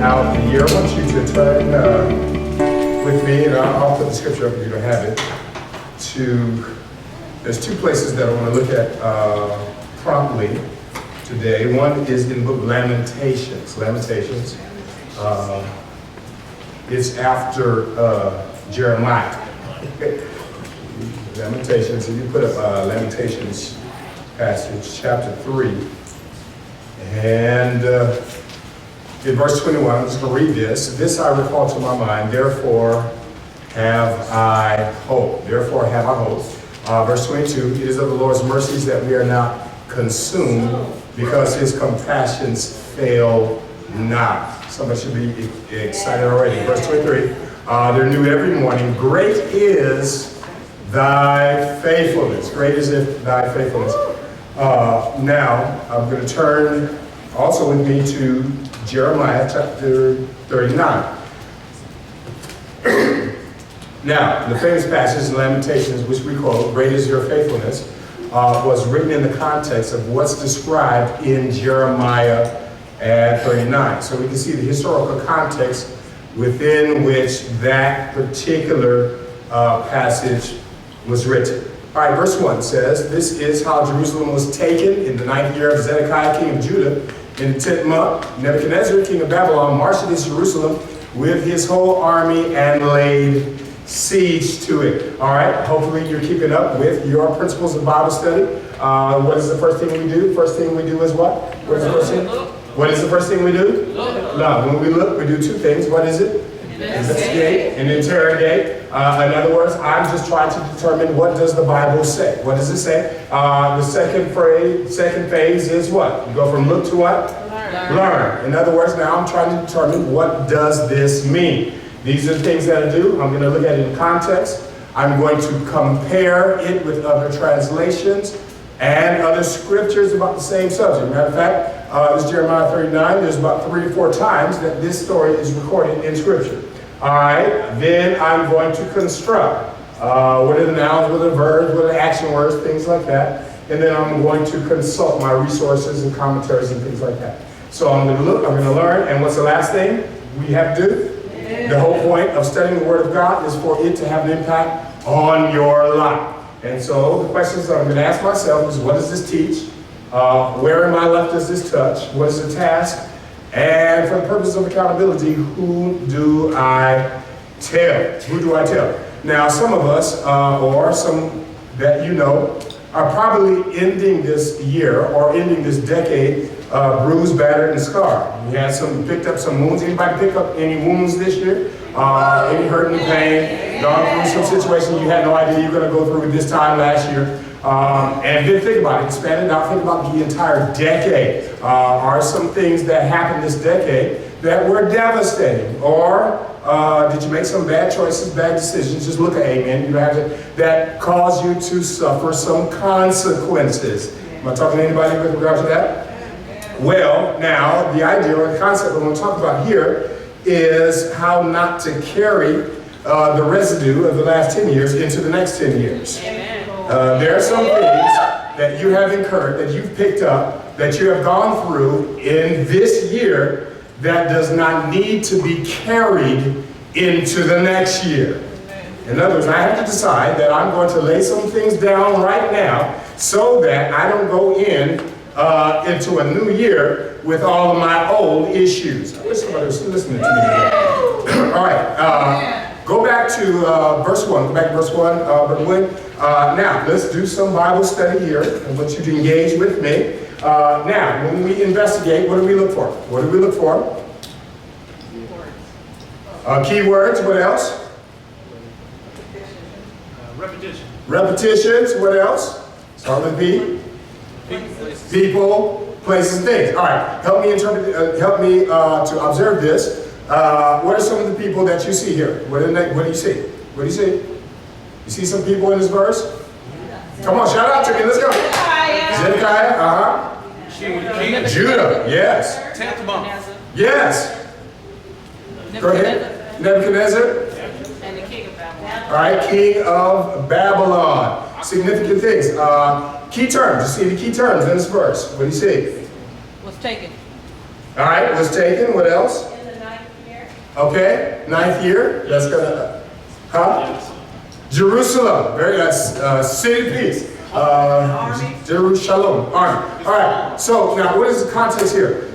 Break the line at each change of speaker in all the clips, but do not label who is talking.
out the year. I want you to turn with me, and I'll put the scripture up if you don't have it, there's two places that I want to look at promptly today. One is in the book Lamentations. It's after Jeremiah. Lamentations, if you put up Lamentations passage, chapter 3, and in verse 21, I'm just going to read this. This I recall to my mind, therefore have I hope. Therefore have I hope. Verse 22, it is of the Lord's mercies that we are not consumed, because his compassions fail not. Somebody should be excited already. Verse 23, they're new every morning. Great is thy faithfulness. Great is thy faithfulness. Now, I'm going to turn also with me to Jeremiah chapter 39. Now, the famous passage in Lamentations, which we quote, great is your faithfulness, was written in the context of what's described in Jeremiah 39. So we can see the historical context within which that particular passage was written. All right, verse 1 says, this is how Jerusalem was taken in the 9th year of Zedekiah, king of Judah. In the 10th month, Nebuchadnezzar, king of Babylon, marched against Jerusalem with his whole army and laid siege to it. All right, hopefully you're keeping up with your principles of Bible study. What is the first thing we do? First thing we do is what? What is the first thing? What is the first thing we do? Look. When we look, we do two things. What is it? Investigate and interrogate. In other words, I'm just trying to determine, what does the Bible say? What does it say? The second phase is what? You go from look to what? Learn. In other words, now I'm trying to determine, what does this mean? These are the things that I do. I'm going to look at it in context. I'm going to compare it with other translations and other scriptures about the same subject. Matter of fact, this is Jeremiah 39. There's about 3 or 4 times that this story is recorded in scripture. All right, then I'm going to construct. What are the nouns, what are the verbs, what are the action words, things like that. And then I'm going to consult my resources and commentaries and things like that. So I'm going to look, I'm going to learn, and what's the last thing we have to do? The whole point of studying the Word of God is for it to have an impact on your life. And so the questions that I'm going to ask myself is, what does this teach? Where in my life does this touch? What is the task? And for the purpose of accountability, who do I tell? Who do I tell? Now, some of us, or some that you know, are probably ending this year or ending this decade bruised, battered, and scarred. You had picked up some wounds. Anybody pick up any wounds this year? Any hurt, any pain? Gone through some situation you had no idea you were going to go through this time last year? And then think about it, expand it out, think about the entire decade. Are some things that happened this decade that were devastating? Or did you make some bad choices, bad decisions? Just look at amen. You have to, that caused you to suffer some consequences. Am I talking to anybody with regard to that? Well, now, the idea or the concept we're going to talk about here is how not to carry the residue of the last 10 years into the next 10 years. There are some things that you have incurred, that you've picked up, that you have gone through in this year that does not need to be carried into the next year. In other words, I have to decide that I'm going to lay some things down right now so that I don't go into a new year with all of my old issues. I wish somebody was listening to me. All right. Go back to verse 1. Go back to verse 1, Brother William. Now, let's do some Bible study here. I want you to engage with me. Now, when we investigate, what do we look for? What do we look for? Keywords. What else?
Repetition.
Repetitions. What else? Start with P. People, places, things. All right. Help me interpret. Help me to observe this. What are some of the people that you see here? What do you see? What do you see? You see some people in this verse? Come on, shout out to me. Let's go. Zedekiah. Judah. Yes.
10th month.
Yes. Go ahead. Nebuchadnezzar.
And the king of Babylon.
All right, king of Babylon. Significant things. Key terms. You see the key terms in this verse. What do you see?
Was taken.
All right, was taken. What else?
In the 9th
Okay, 9th year. That's gonna, Jerusalem. Very nice. City peace. Jerusalem. Army. All right. So now, what is the context here?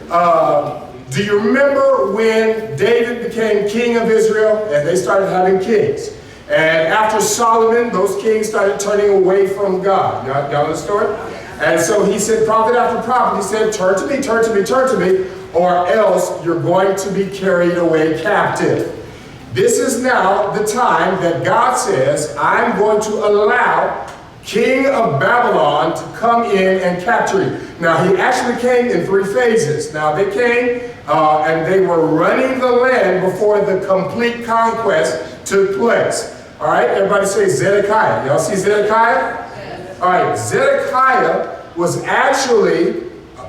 Do you remember when David became king of Israel and they started having kings? And after Solomon, those kings started turning away from God. Y'all know the story? And so he said, prophet after prophet, he said, turn to me, turn to me, turn to me, or else you're going to be carried away captive. This is now the time that God says, I'm going to allow king of Babylon to come in and capture you. Now, he actually came in 3 phases. Now, they came and they were running the land before the complete conquest took place. All right, everybody say Zedekiah. Y'all see Zedekiah? All right, Zedekiah was actually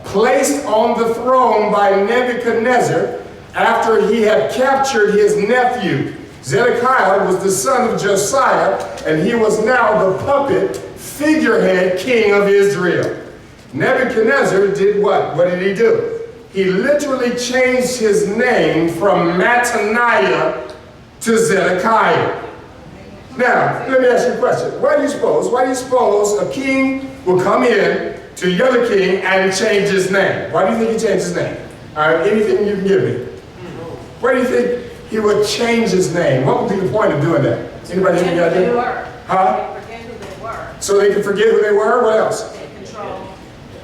placed on the throne by Nebuchadnezzar after he had captured his nephew. Zedekiah was the son of Josiah, and he was now the puppet figurehead king of Israel. Nebuchadnezzar did what? What did he do? He literally changed his name from Mattaniah to Zedekiah. Now, let me ask you a question. Why do you suppose a king will come in to the other king and change his name? Why do you think he changed his name? All right, anything you can give me. Why do you think he would change his name? What would be the point of doing that? Anybody have any idea? Huh?
Forget who they were.
So they could forget who they were? What else?
Control.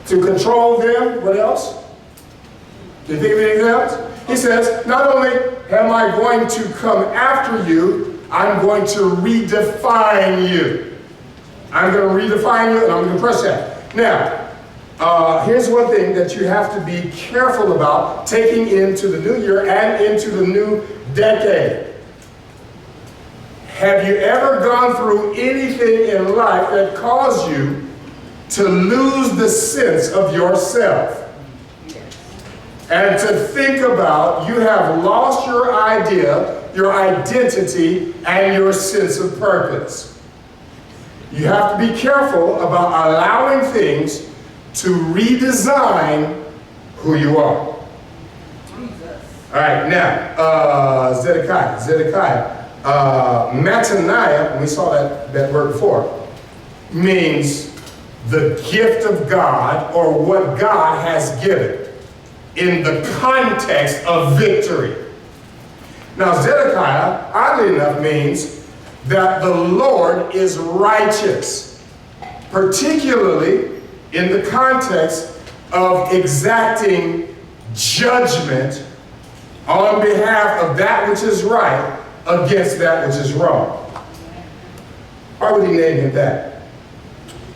To control them? What else? Do you think of anything else? He says, not only am I going to come after you, I'm going to redefine you. I'm going to redefine you, and I'm going to crush that. Now, here's one thing that you have to be careful about taking into the new year and into the new decade. Have you ever gone through anything in life that caused you to lose the sense of yourself? And to think about, you have lost your idea, your identity, and your sense of purpose. You have to be careful about allowing things to redesign who you are. All right, now, Zedekiah. Mattaniah, we saw that word before, means the gift of God, or what God has given, in the context of victory. Now, Zedekiah, oddly enough, means that the Lord is righteous, particularly in the context of exacting judgment on behalf of that which is right against that which is wrong. Why would he name him that?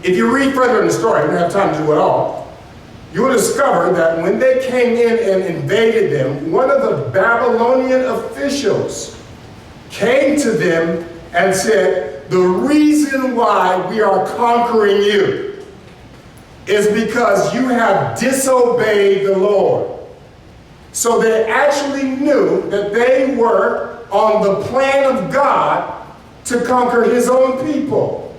If you read further in the story, we don't have time to do it all, you will discover that when they came in and invaded them, one of the Babylonian officials came to them and said, the reason why we are conquering you is because you have disobeyed the Lord. So they actually knew that they were on the plan of God to conquer his own people.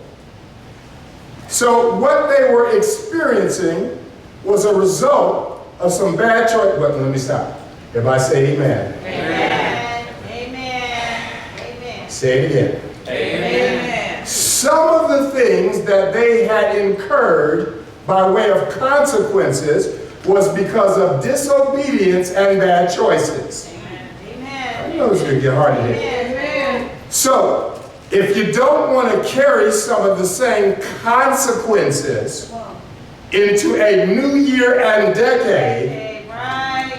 So what they were experiencing was a result of some bad choice. But let me stop. Everybody say amen.
Amen. Amen. Amen.
Say it again.
Amen.
Some of the things that they had incurred by way of consequences was because of disobedience and bad choices.
Amen.
I know it's going to get hard in here.
Amen.
So, if you don't want to carry some of the same consequences into a new year and decade,
Right.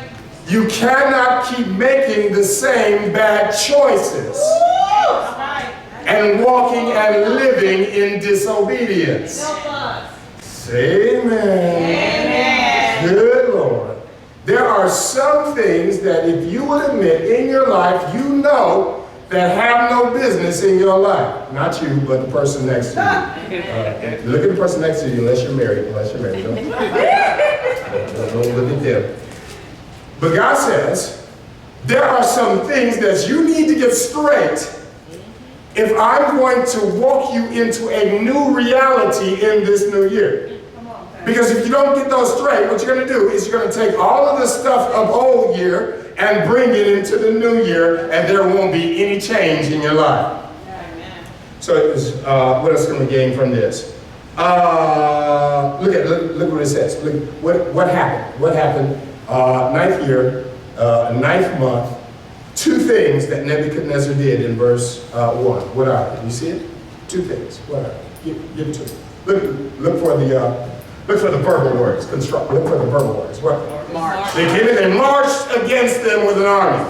you cannot keep making the same bad choices
Right.
and walking and living in disobedience.
Help us.
Say amen.
Amen.
Good Lord. There are some things that if you would admit in your life, you know that have no business in your life. Not you, but the person next to you. Look at the person next to you unless you're married. Don't look at them. But God says, there are some things that you need to get straight if I'm going to walk you into a new reality in this new year. Because if you don't get those straight, what you're going to do is you're going to take all of the stuff of old year and bring it into the new year, and there won't be any change in your life.
Amen.
So it was, what else can we gain from this? Look what it says. Look, what happened? What happened? Ninth year, ninth month. Two things that Nebuchadnezzar did in verse 1. What are they? You see it? Two things. What are they? Give it to me. Look for the verbal words. Look for the verbal words. What?
March.
They came in and marched against them with an army.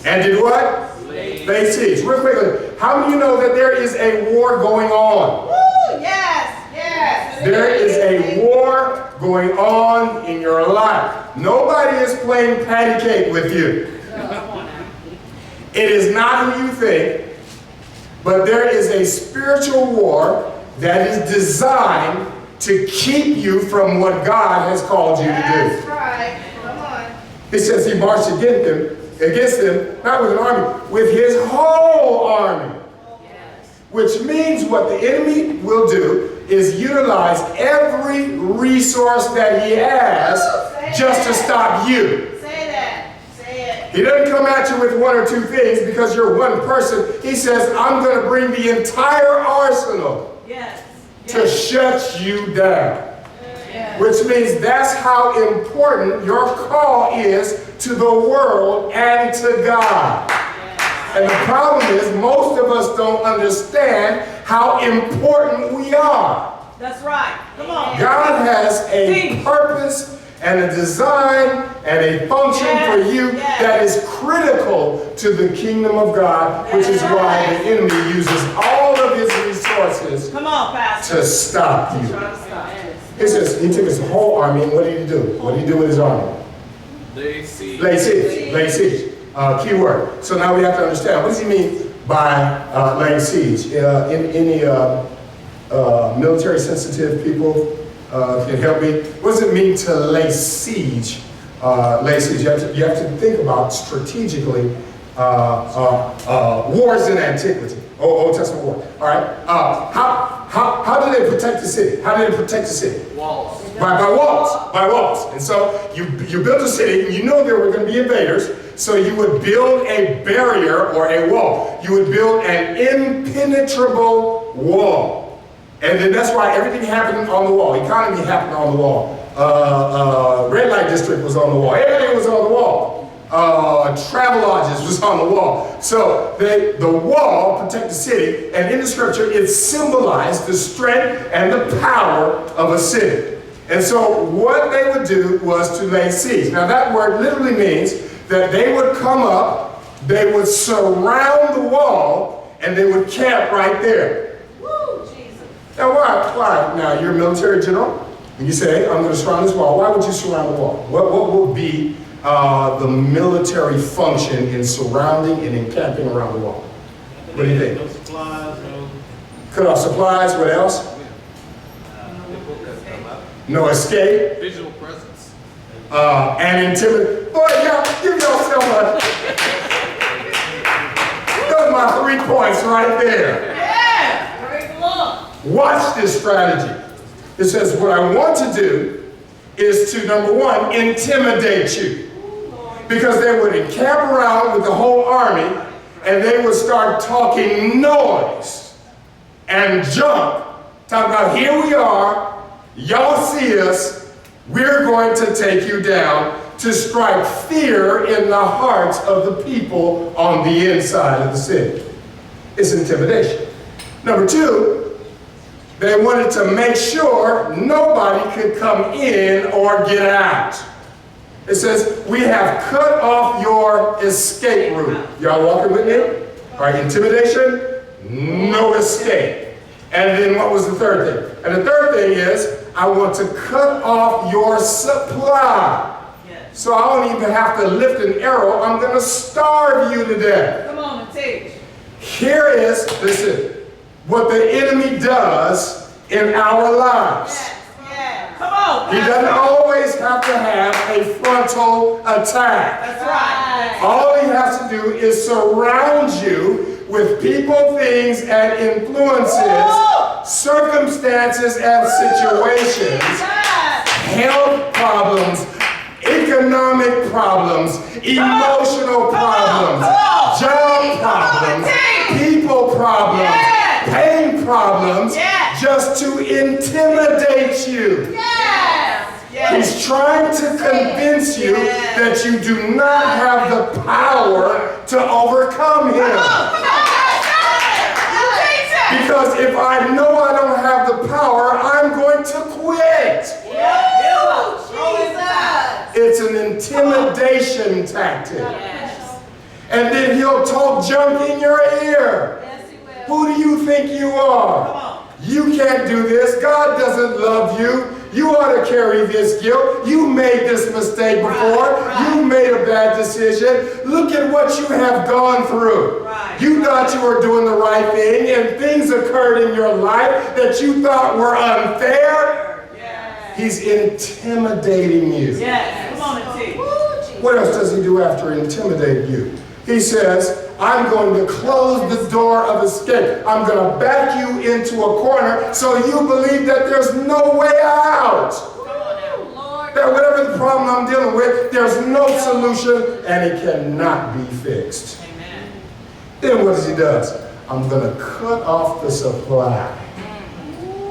And did what? Lay siege. Real quickly, how many of you know that there is a war going on?
Woo! Yes. Yes.
There is a war going on in your life. Nobody is playing patty cake with you. It is not who you think, but there is a spiritual war that is designed to keep you from what God has called you to do.
That's right. Come on.
He says he marched against them, not with an army, with his whole army. Which means what the enemy will do is utilize every resource that he has just to stop you.
Say that. Say it.
He doesn't come at you with one or two things because you're one person. He says, I'm going to bring the entire arsenal
Yes.
to shut you down.
Yes.
Which means that's how important your call is to the world and to God. And the problem is most of us don't understand how important we are.
That's right. Come on.
God has a purpose and a design and a function for you that is critical to the kingdom of God, which is why the enemy uses all of his resources
Come on, Pastor.
to stop you.
Try to stop.
He says he took his whole army, and what did he do? What did he do with his army?
Lay siege.
Lay siege. Lay siege. Key word. So now we have to understand, what does he mean by laying siege? Any military sensitive people can help me? What does it mean to lay siege? Lay siege. You have to think about strategically wars in antiquity. Old Testament war. All right. How did they protect the city? How did they protect the city?
Walls.
By walls. By walls. And so you built a city, and you know there were going to be invaders. So you would build a barrier or a wall. You would build an impenetrable wall. And then that's why everything happened on the wall. Economy happened on the wall. Red light district was on the wall. Everything was on the wall. Travel lodges was on the wall. So the wall protected the city. And in the scripture, it symbolized the strength and the power of a city. And so what they would do was to lay siege. Now that word literally means that they would come up, they would surround the wall, and they would camp right there.
Woo, Jesus.
Now why? Now you're a military general, and you say, I'm going to surround this wall. Why would you surround the wall? What would be the military function in surrounding and encamping around the wall? What do you think?
No supplies, no.
Cut off supplies, what else?
People could come up.
No escape,
Visual presence.
and intimidate. Boy, y'all, give yourself those are my 3 points right there.
Yeah. Praise the Lord.
Watch this strategy. It says, what I want to do is to, number one, intimidate you. Because they would encamp around with the whole army, and they would start talking noise and junk. Talking about, here we are, y'all see us, we're going to take you down, to strike fear in the hearts of the people on the inside of the city. It's intimidation. Number two, they wanted to make sure nobody could come in or get out. It says, we have cut off your escape route. Y'all walking with me? All right, intimidation, no escape. And then what was the third thing? And the third thing is, I want to cut off your supply.
Yes.
So I don't even have to lift an arrow. I'm going to starve you to death.
Come on and teach.
Here is, listen, what the enemy does in our lives.
Yes. Yes. Come on.
He doesn't always have to have a frontal attack.
That's right.
All he has to do is surround you with people, things, and influences, circumstances, and situations, health problems, economic problems, emotional problems,
Come on.
job problems,
Team.
people problems,
Yes.
pain problems,
Yes.
just to intimidate you.
Yes. Yes.
He's trying to convince you
Yes.
that you do not have the power to overcome him.
Come on. You teach it.
Because if I know I don't have the power, I'm going to quit. It's an intimidation tactic.
Yes.
And then he'll talk junk in your ear. Who do you think you are?
Come on.
You can't do this. God doesn't love you. You ought to carry this guilt. You made this mistake before.
Right.
You made a bad decision. Look at what you have gone through.
Right.
You thought you were doing the right thing, and things occurred in your life that you thought were unfair.
Yes.
He's intimidating you.
Yes. Come on and teach.
What else does he do after intimidating you? He says, I'm going to close the door of escape. I'm going to back you into a corner so you believe that there's no way out. That whatever the problem I'm dealing with, there's no solution and it cannot be fixed.
Amen.
Then what does he do? I'm going to cut off the supply.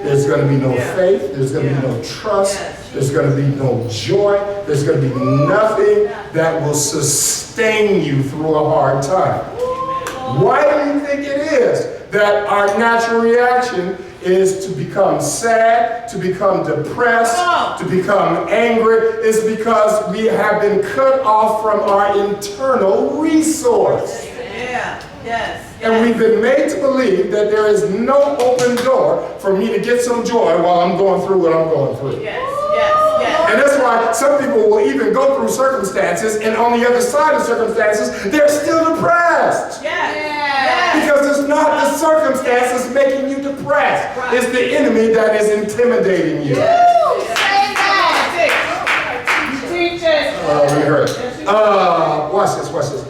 There's going to be no faith. There's going to be no trust. There's going to be no joy. There's going to be nothing that will sustain you through a hard time. Why do you think it is that our natural reaction is to become sad, to become depressed, to become angry? It's because we have been cut off from our internal resource.
Yeah. Yes.
And we've been made to believe that there is no open door for me to get some joy while I'm going through what I'm going through.
Yes. Yes. Yes.
And that's why some people will even go through circumstances, and on the other side of circumstances, they're still depressed.
Yes.
Because it's not the circumstances making you depressed. It's the enemy that is intimidating you.
You teach it.
We heard it. Watch this, watch this.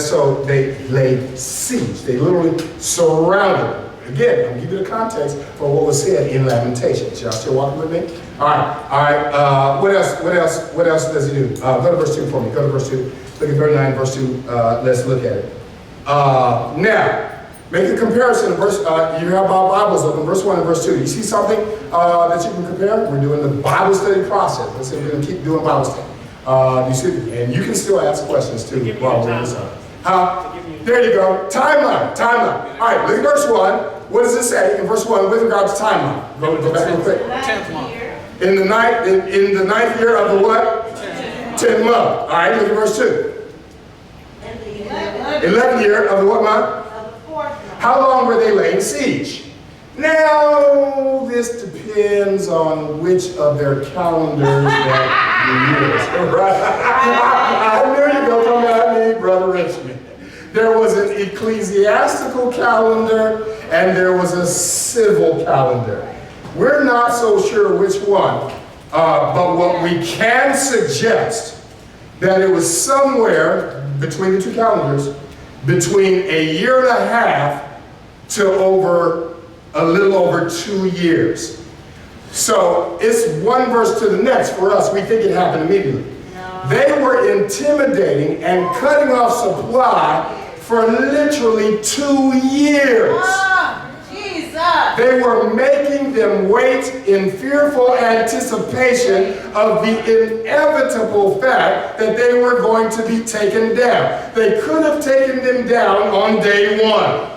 So they laid siege. They literally surrounded him. Again, I'm giving you the context for what was said in Lamentations. Y'all still walking with me? All right. What else does he do? Go to verse 2 for me. Go to verse 2. Look at verse 9, verse 2. Let's look at it. Now, make a comparison. You have our Bibles open, verse 1 and verse 2. You see something that you can compare? We're doing the Bible study process. Let's say we're going to keep doing Bible study. You see, and you can still ask questions too while we're in this. There you go. Timeline. All right, look at verse 1. What does it say in verse 1 with regard to timeline? Go back real quick.
10th month.
In the ninth year of the what? 10th month. All right, look at verse 2. 11th year of the what month? How long were they laying siege? Now, this depends on which of their calendars that you use. Right? I knew you were going to come at me, Brother Richmond. There was an ecclesiastical calendar and there was a civil calendar. We're not so sure which one, but what we can suggest that it was somewhere between the two calendars, between a year and a half to a little over 2 years. So it's one verse to the next for us. We think it happened immediately. No. They were intimidating and cutting off supply for literally 2 years.
Oh, Jesus.
They were making them wait in fearful anticipation of the inevitable fact that they were going to be taken down. They could have taken them down on day 1.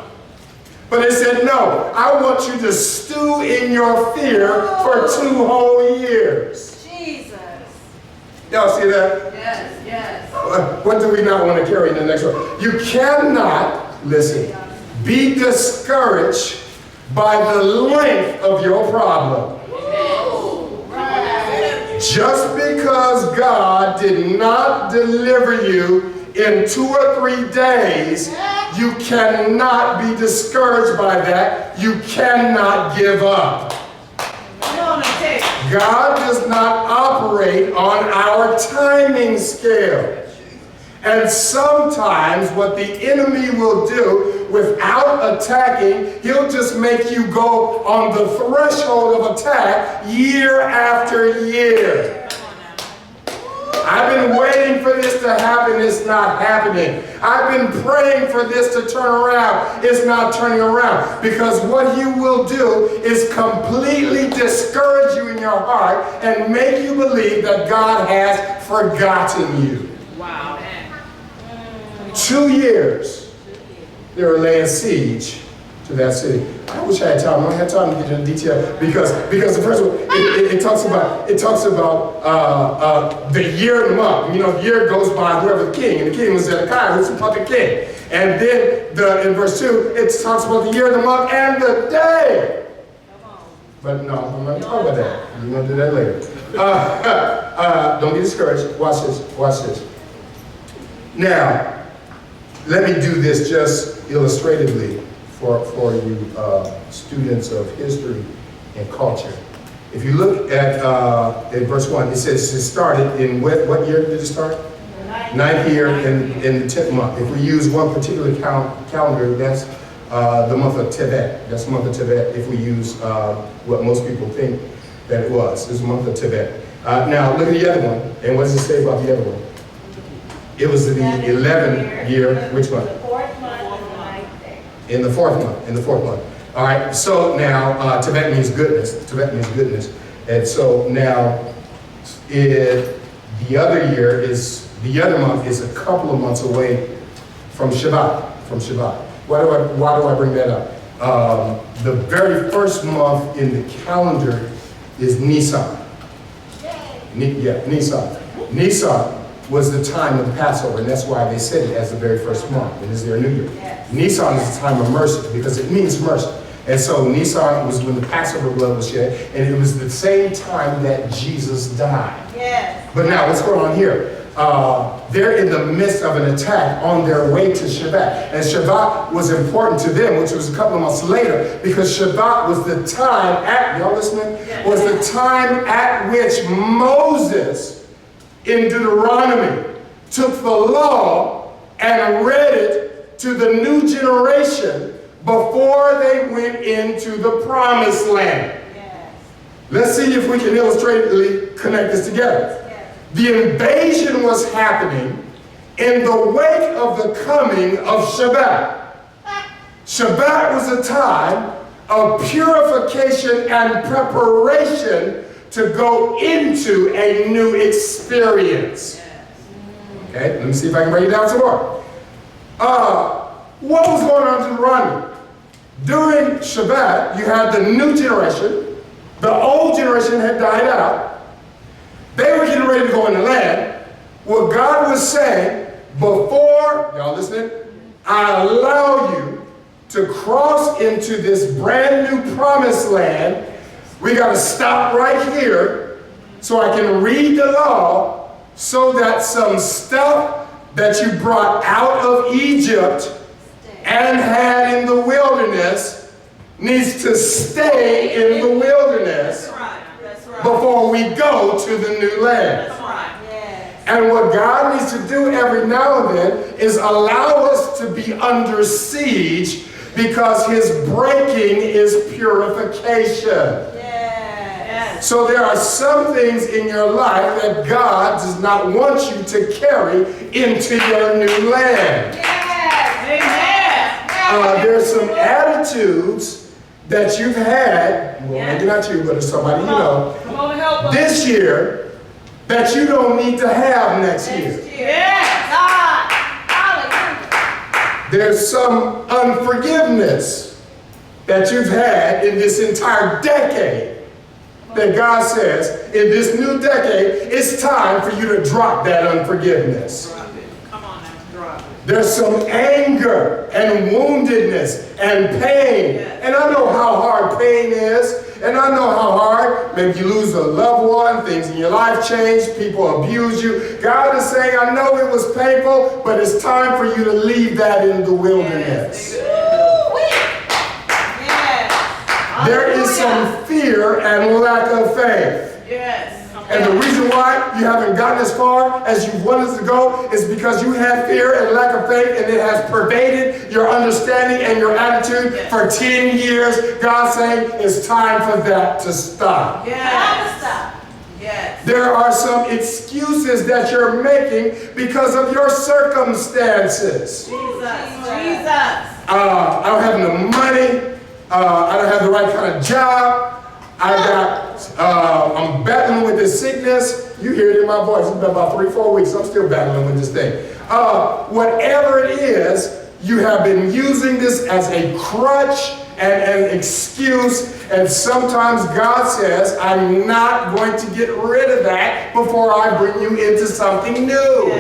But they said, no, I want you to stew in your fear for 2 whole years.
Jesus.
Y'all see that?
Yes, yes.
What do we not want to carry in the next one? You cannot, listen, be discouraged by the length of your problem. Just because God did not deliver you in 2 or 3 days, you cannot be discouraged by that. You cannot give up. God does not operate on our timing scale. And sometimes what the enemy will do without attacking, he'll just make you go on the threshold of attack year after year. I've been waiting for this to happen, it's not happening. I've been praying for this to turn around, it's not turning around. Because what he will do is completely discourage you in your heart and make you believe that God has forgotten you.
Wow.
2 years, they were laying siege to that city. I wish I had time. I don't have time to get into detail because the first one it talks about the year and the month. You know, the year goes by whoever the king, and the king was Zedekiah, who's the puppet king. And then in verse 2, it talks about the year and the month and the day. But no, I'm not talking about that. We're going to do that later. Don't be discouraged. Watch this. Watch this. Now, let me do this just illustratively for you students of history and culture. If you look at verse 1, it says it started in what year did it start? Ninth year in the 10th month. If we use one particular calendar, that's the month of Tebet. That's the month of Tebet if we use what most people think that it was. It's the month of Tebet. Now look at the other one, and what does it say about the other one? It was the 11th year, which one?
The 4th month and the 9th day.
In the 4th month, in the 4th month. All right, so now Tebet means goodness. Tebet means goodness. And so now the other month is a couple of months away from Shabbat. Why do I bring that up? The very first month in the calendar is Nisan. Nisan. Nisan was the time of the Passover, and that's why they said it as the very first month. It is their New Year.
Yes.
Nisan is the time of mercy because it means mercy. And so Nisan was when the Passover blood was shed, and it was the same time that Jesus died.
Yes.
But now, what's going on here? They're in the midst of an attack on their way to Shabbat. And Shabbat was important to them, which was a couple of months later, because Shabbat was the time y'all listening?
Yes.
Was the time at which Moses, in Deuteronomy, took the law and read it to the new generation before they went into the promised land.
Yes.
Let's see if we can illustratively connect this together.
Yes.
The invasion was happening in the wake of the coming of Shabbat. Shabbat was a time of purification and preparation to go into a new experience. Okay, let me see if I can break it down some more. What was going on in Deuteronomy? During Shabbat, you had the new generation. The old generation had died out. They were getting ready to go in the land. What God was saying, before, y'all listening, I allow you to cross into this brand new promised land, we got to stop right here so I can read the law so that some stuff that you brought out of Egypt and had in the wilderness needs to stay in the wilderness
That's right. That's right.
before we go to the new land.
That's right. Yes.
And what God needs to do every now and then is allow us to be under siege because his breaking is purification.
Yes.
So there are some things in your life that God does not want you to carry into your new land. There's some attitudes that you've had, well, maybe not you, but it's somebody you know,
Come on, help us.
this year that you don't need to have next year.
Yes. God. Hallelujah.
There's some unforgiveness that you've had in this entire decade that God says, in this new decade, it's time for you to drop that unforgiveness.
Drop it. Come on now. Drop it.
There's some anger and woundedness and pain.
Yes.
And I know how hard pain is. And I know how hard, maybe you lose a loved one, things in your life change, people abuse you. God is saying, I know it was painful, but it's time for you to leave that in the wilderness.
Yes.
There is some fear and lack of faith.
Yes.
And the reason why you haven't gotten as far as you wanted to go is because you had fear and lack of faith, and it has pervaded your understanding and your attitude for 10 years. God's saying it's time for that to stop.
Yes. Stop. Yes.
There are some excuses that you're making because of your circumstances.
Jesus.
I don't have no money. I don't have the right kind of job. I'm battling with this sickness. You hear it in my voice. It's been about 3-4 weeks. I'm still battling with this thing. Whatever it is, you have been using this as a crutch and an excuse. And sometimes God says, I'm not going to get rid of that before I bring you into something new.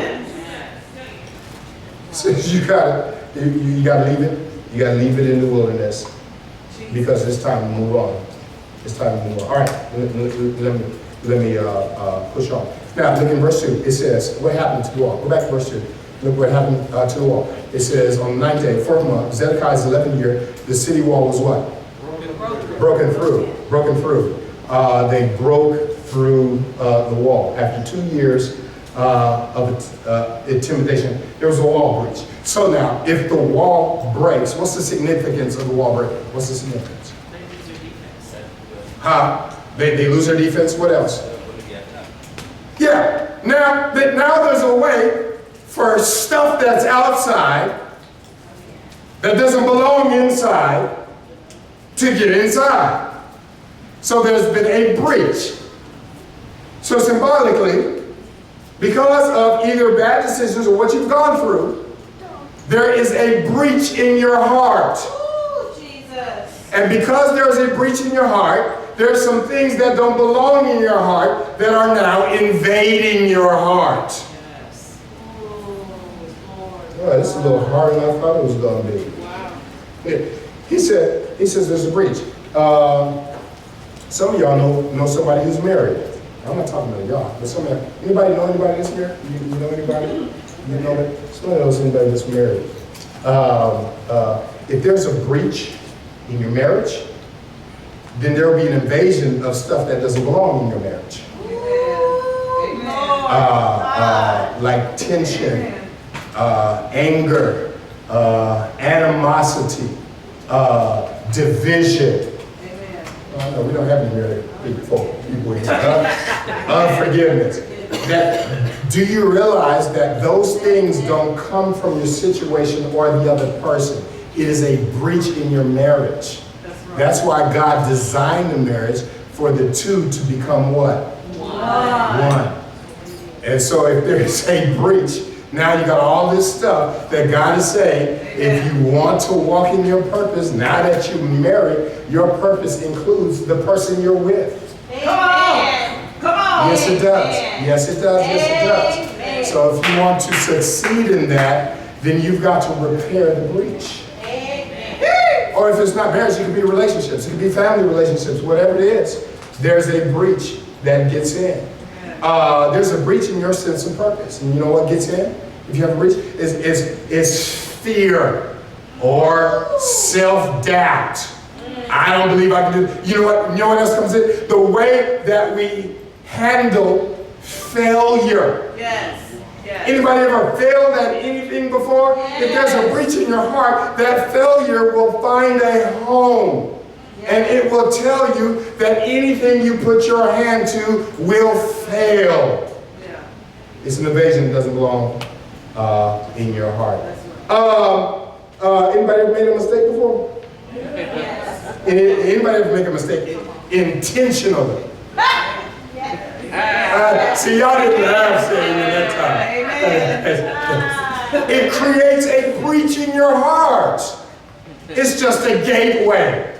So you gotta leave it. You gotta leave it in the wilderness because it's time to move on. It's time to move on. All right, let me push on. Now look in verse 2. It says, what happened to the wall? Go back to verse 2. Look what happened to the wall. It says, on the 9th day, 4th month, Zedekiah's 11th year, the city wall was what? Broken through. They broke through the wall. After 2 years of intimidation, there was a wall breach. So now, if the wall breaks, what's the significance of the wall break? What's the significance? They lose their defense. What else? Yeah. Now there's a way for stuff that's outside that doesn't belong inside to get inside. So there's been a breach. So symbolically, because of either bad decisions or what you've gone through, there is a breach in your heart.
Ooh, Jesus.
And because there's a breach in your heart, there's some things that don't belong in your heart that are now invading your heart.
Yes.
Oh, this is a little harder than I thought it was going to be.
Wow.
Yeah. He says there's a breach. Some of y'all know somebody who's married. I'm not talking about y'all, but some of y'all, anybody know anybody that's married? You know anybody? You know that? Somebody knows anybody that's married. If there's a breach in your marriage, then there will be an invasion of stuff that doesn't belong in your marriage. Like tension, anger, animosity, division. No, we don't have any married people here. Unforgiveness. Do you realize that those things don't come from your situation or the other person? It is a breach in your marriage. That's why God designed the marriage for the two to become what? One. And so if there's a breach, now you got all this stuff that God is saying, if you want to walk in your purpose, now that you're married, your purpose includes the person you're with.
Come on.
Yes, it does. Yes, it does. Yes, it does. So if you want to succeed in that, then you've got to repair the breach. Or if it's not marriage, it could be relationships. It could be family relationships, whatever it is. There's a breach that gets in. There's a breach in your sense of purpose. And you know what gets in? If you have a breach, is fear or self-doubt. I don't believe I can do it. You know what else comes in? The way that we handle failure.
Yes.
Anybody ever failed at anything before? Yes. If there's a breach in your heart, that failure will find a home. Yes. And it will tell you that anything you put your hand to will fail. Yeah. It's an invasion that doesn't belong in your heart. Anybody ever made a mistake before? Yes. Anybody ever make a mistake intentionally? See, y'all didn't laugh saying it that time. It creates a breach in your heart. It's just a gateway.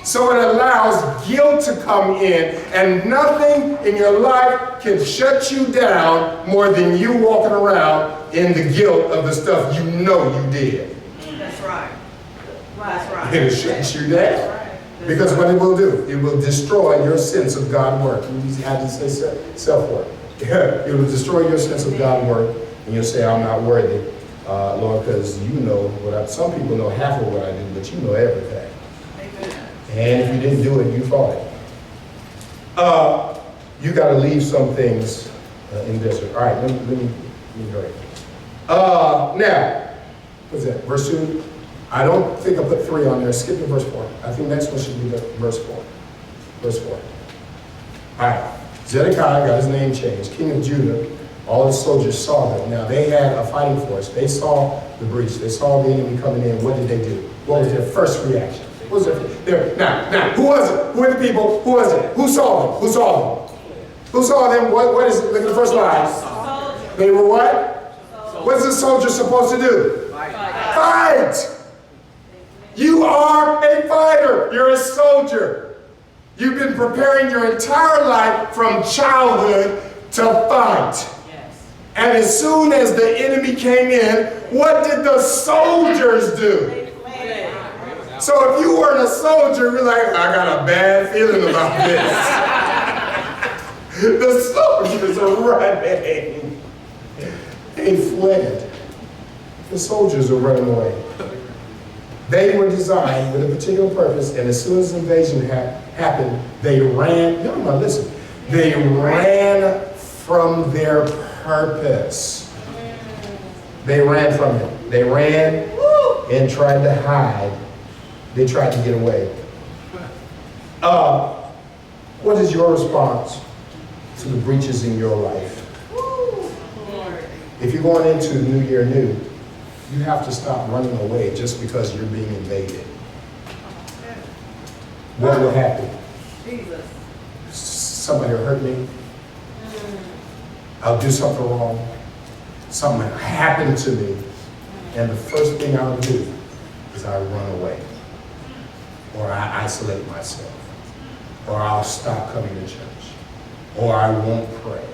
So it allows guilt to come in, and nothing in your life can shut you down more than you walking around in the guilt of the stuff you know you did.
That's right. That's right.
It'll shut you down. Because what it will do, it will destroy your sense of God work. You have to say self-work. It will destroy your sense of God work, and you'll say, I'm not worthy, Lord, because you know what some people know half of what I do, but you know everything. Amen. And if you didn't do it, you fought it. You got to leave some things in this. All right, let me go ahead. Now, what's that? Verse 2. I don't think I put 3 on there. Skip to verse 4. I think next one should be verse 4. Verse 4. All right. Zedekiah got his name changed, king of Judah. All the soldiers saw them. Now they had a fighting force. They saw the breach. They saw the enemy coming in. What did they do? What was their first reaction? What was their now, who was it? Who were the people? Who was it? Who saw them? Who saw them? Who saw them? What is it? Look at the first line.
Soldier.
They were what? What is a soldier supposed to do? Fight! You are a fighter. You're a soldier. You've been preparing your entire life from childhood to fight. And as soon as the enemy came in, what did the soldiers do? So if you weren't a soldier, you're like, I got a bad feeling about this. The soldiers are running. They fled. The soldiers are running away. They were designed with a particular purpose, and as soon as invasion happened, they ran. No, no, listen. They ran from their purpose. They ran from it. They ran and tried to hide. They tried to get away. What is your response to the breaches in your life? If you're going into the new year new, you have to stop running away just because you're being invaded. What will happen?
Jesus.
Somebody will hurt me. I'll do something wrong. Something will happen to me. And the first thing I'll do is I run away. Or I isolate myself. Or I'll stop coming to church. Or I won't pray.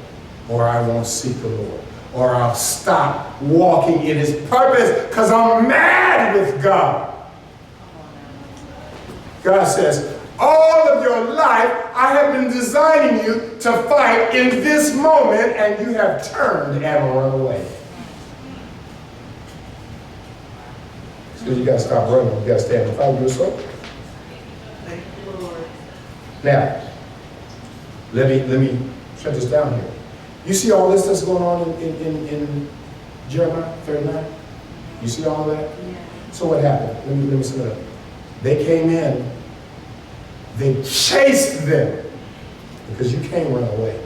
Or I won't seek the Lord. Or I'll stop walking in His purpose because I'm mad with God. God says, all of your life, I have been designing you to fight in this moment, and you have turned and run away. So you got to stop running. You got to stand and fight with yourself.
Thank you, Lord.
Now, let me shut this down here. You see all this that's going on in Jeremiah 39? You see all of that?
Yeah.
So what happened? Let me sum it up. They came in. They chased them because you can't run away.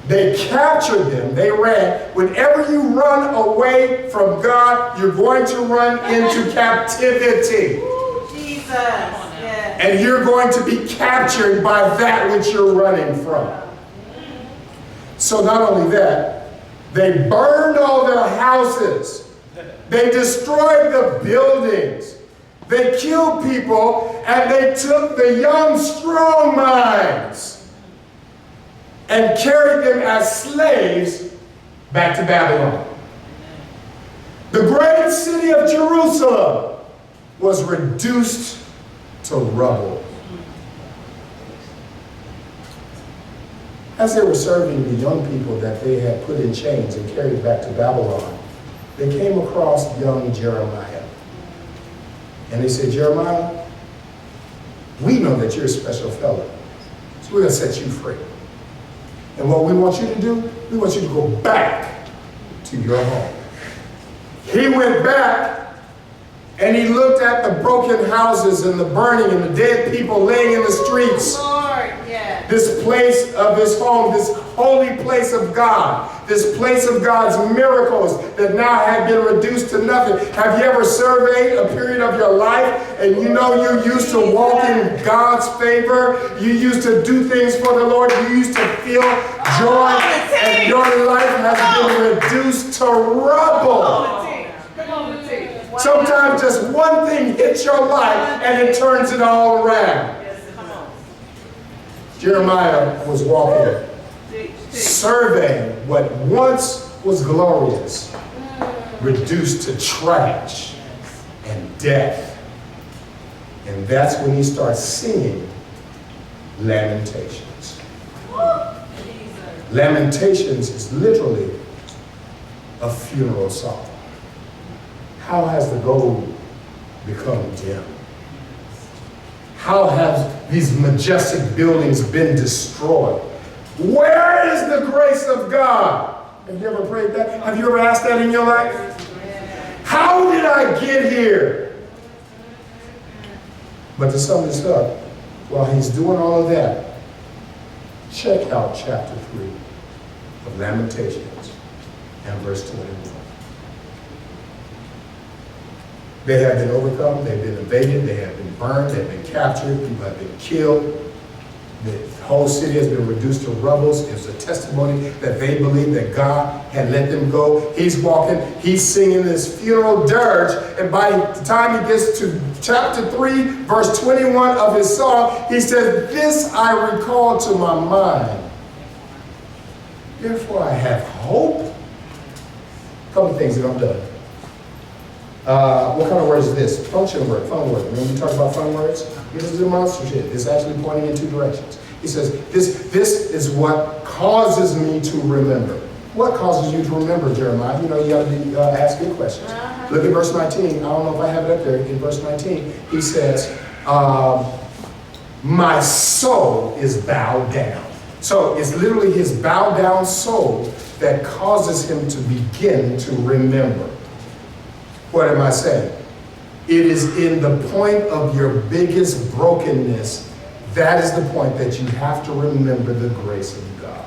They captured them. They ran. Whenever you run away from God, you're going to run into captivity.
Ooh, Jesus. Yeah.
And you're going to be captured by that which you're running from. So not only that, they burned all their houses. They destroyed the buildings. They killed people, and they took the young, strong minds and carried them as slaves back to Babylon. The great city of Jerusalem was reduced to rubble. As they were serving the young people that they had put in chains and carried back to Babylon, they came across young Jeremiah. And they said, Jeremiah, we know that you're a special fellow, so we're going to set you free. And what we want you to do, we want you to go back to your home. He went back, and he looked at the broken houses and the burning and the dead people laying in the streets.
Lord, yeah.
This place of his home, this holy place of God, this place of God's miracles that now have been reduced to nothing. Have you ever surveyed a period of your life and you know you used to walk in God's favor? You used to do things for the Lord. You used to feel joy, and your life has been reduced to rubble. Sometimes just one thing hits your life and it turns it all around. Jeremiah was walking, surveying what once was glorious, reduced to trash and death. And that's when he starts singing Lamentations. Lamentations is literally a funeral song. How has the gold become dim? How have these majestic buildings been destroyed? Where is the grace of God? Have you ever prayed that? Have you ever asked that in your life? How did I get here? But to sum this up, while he's doing all of that, Check out chapter 3 of Lamentations and verse 21. They have been overcome, they've been invaded, they have been burned, they've been captured, people have been killed. The whole city has been reduced to rubble. It's a testimony that they believe that God had let them go. He's walking, he's singing this funeral dirge, and by the time he gets to chapter 3, verse 21 of his song, he says, "This I recall to my mind. Therefore I have hope." A couple of things that I'm done. What kind of word is this? Function word, fun word. When we talk about fun words, this is demonstrative. It's actually pointing in two directions. He says, this is what causes me to remember. What causes you to remember, Jeremiah? You know, you got to ask good questions. Look at verse 19. I don't know if I have it up there. In verse 19, he says, my soul is bowed down. So it's literally his bowed down soul that causes him to begin to remember. What am I saying? It is in the point of your biggest brokenness, that is the point that you have to remember the grace of God.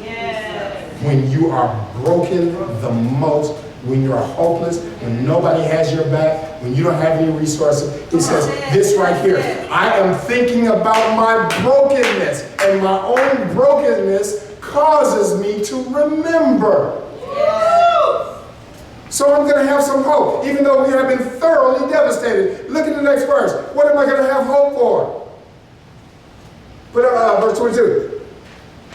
Yes.
When you are broken the most, when you are hopeless, when nobody has your back, when you don't have any resources, he says this right here. I am thinking about my brokenness, and my own brokenness causes me to remember. So I'm going to have some hope, even though we have been thoroughly devastated. Look at the next verse. What am I going to have hope for? Verse 22.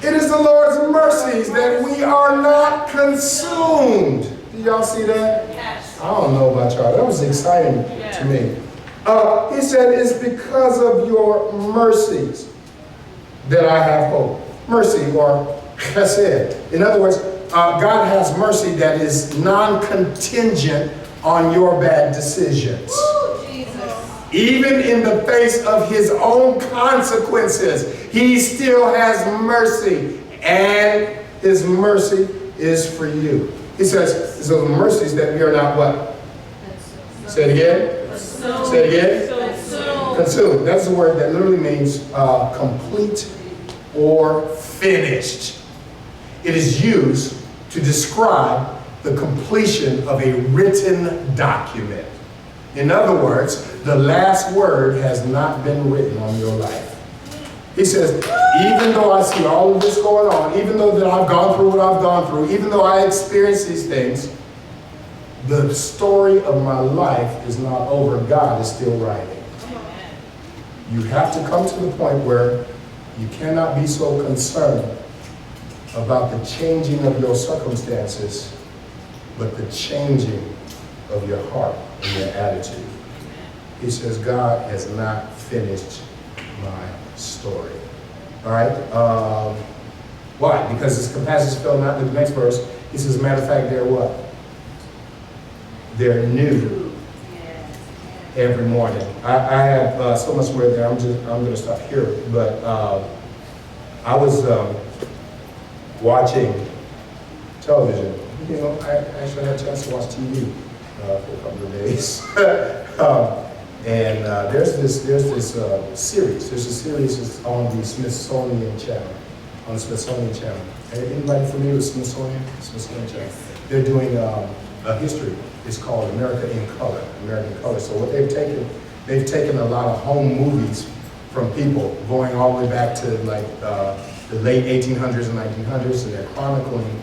It is the Lord's mercies that we are not consumed. Do y'all see that?
Yes.
I don't know about y'all. That was exciting to me. He said, it's because of your mercies that I have hope. Mercy, or chesed. In other words, God has mercy that is non-contingent on your bad decisions.
Ooh, Jesus.
Even in the face of his own consequences, he still has mercy, and his mercy is for you. He says, it's those mercies that we are not what? Say it again.
Consumed.
Say it again.
Consumed.
Consumed. That's the word that literally means complete or finished. It is used to describe the completion of a written document. In other words, the last word has not been written on your life. He says, even though I see all of this going on, even though that I've gone through what I've gone through, even though I experienced these things, the story of my life is not over. God is still writing. You have to come to the point where you cannot be so concerned about the changing of your circumstances, but the changing of your heart and your attitude. He says, God has not finished my story. All right? Why? Because his compassions fail not. In the next verse, he says, as a matter of fact, they're what? They're new every morning. I have so much more there. I'm going to stop here. But I was watching television. You know, I actually had a chance to watch TV for a couple of days. There's this series. There's a series that's on the Smithsonian Channel. On the Smithsonian Channel. Anybody familiar with Smithsonian Channel? They're doing a history. It's called America in Color. American Color. So what they've taken a lot of home movies from people going all the way back to like the late 1800s and 1900s, and they're chronicling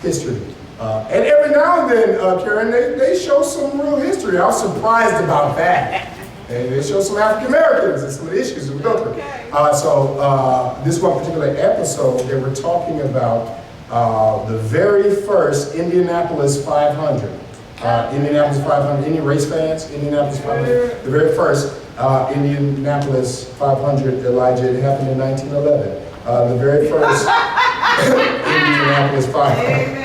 history. And every now and then, Karen, they show some real history. I was surprised about that. And they show some African Americans and some of the issues that we go through. This one particular episode, they were talking about the very first Indianapolis 500. Indianapolis 500, any race fans? Indianapolis 500. The very first Indianapolis 500, Elijah, it happened in 1911. The very first Indianapolis 500.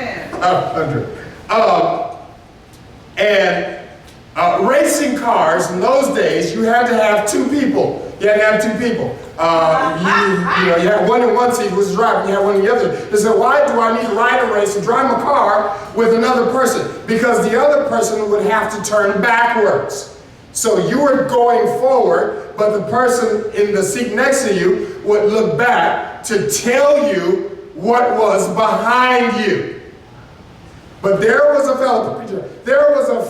Racing cars in those days, you had to have two people. You had to have two people. You had one in one seat who was driving, you had one in the other. They said, why do I need to ride a race and drive my car with another person? Because the other person would have to turn backwards. So you were going forward, but the person in the seat next to you would look back to tell you what was behind you. But there was a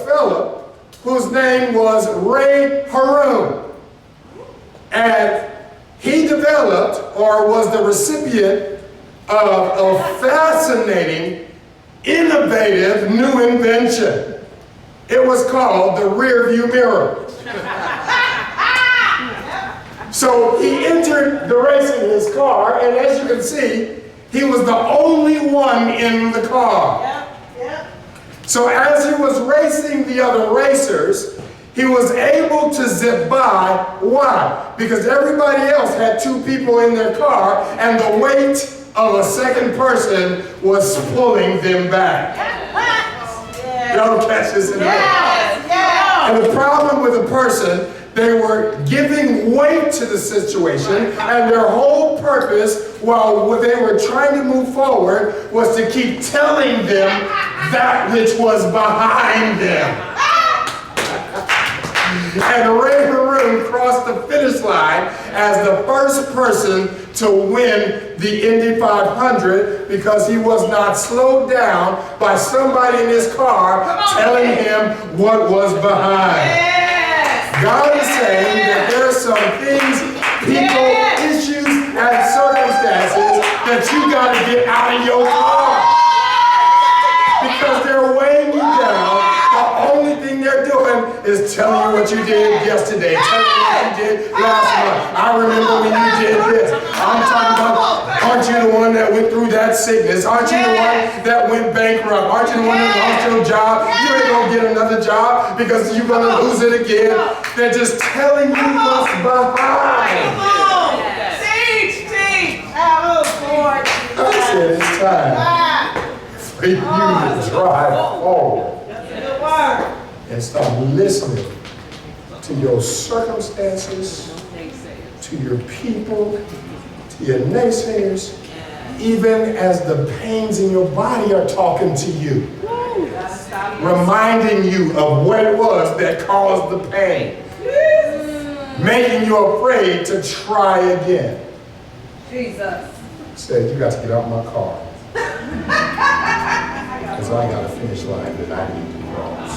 fellow whose name was Ray Haroon. And he developed, or was the recipient of a fascinating, innovative new invention. It was called the rear view mirror. So he entered the race in his car, and as you can see, he was the only one in the car. So as he was racing the other racers, he was able to zip by. Why? Because everybody else had two people in their car, and the weight of a second person was pulling them back. Y'all catch this in there? And the problem with a person, they were giving weight to the situation, and their whole purpose while they were trying to move forward was to keep telling them that which was behind them. And Ray Haroon crossed the finish line as the first person to win the Indy 500 because he was not slowed down by somebody in his car telling him what was behind. God is saying that there are some things, people, issues, and circumstances that you got to get out of your car because they're weighing you down. The only thing they're doing is telling you what you did yesterday, telling you what you did last month. I remember when you did this. I'm talking about, aren't you the one that went through that sickness? Aren't you the one that went bankrupt? Aren't you the one that lost your job? You ain't gonna get another job because you're gonna lose it again. They're just telling you what's behind. I said it's time for you to drive forward and start listening to your circumstances, to your people, to your naysayers, even as the pains in your body are talking to you, reminding you of what it was that caused the pain, making you afraid to try again.
Jesus.
Said, you got to get out my car because I got a finish line that I need to cross.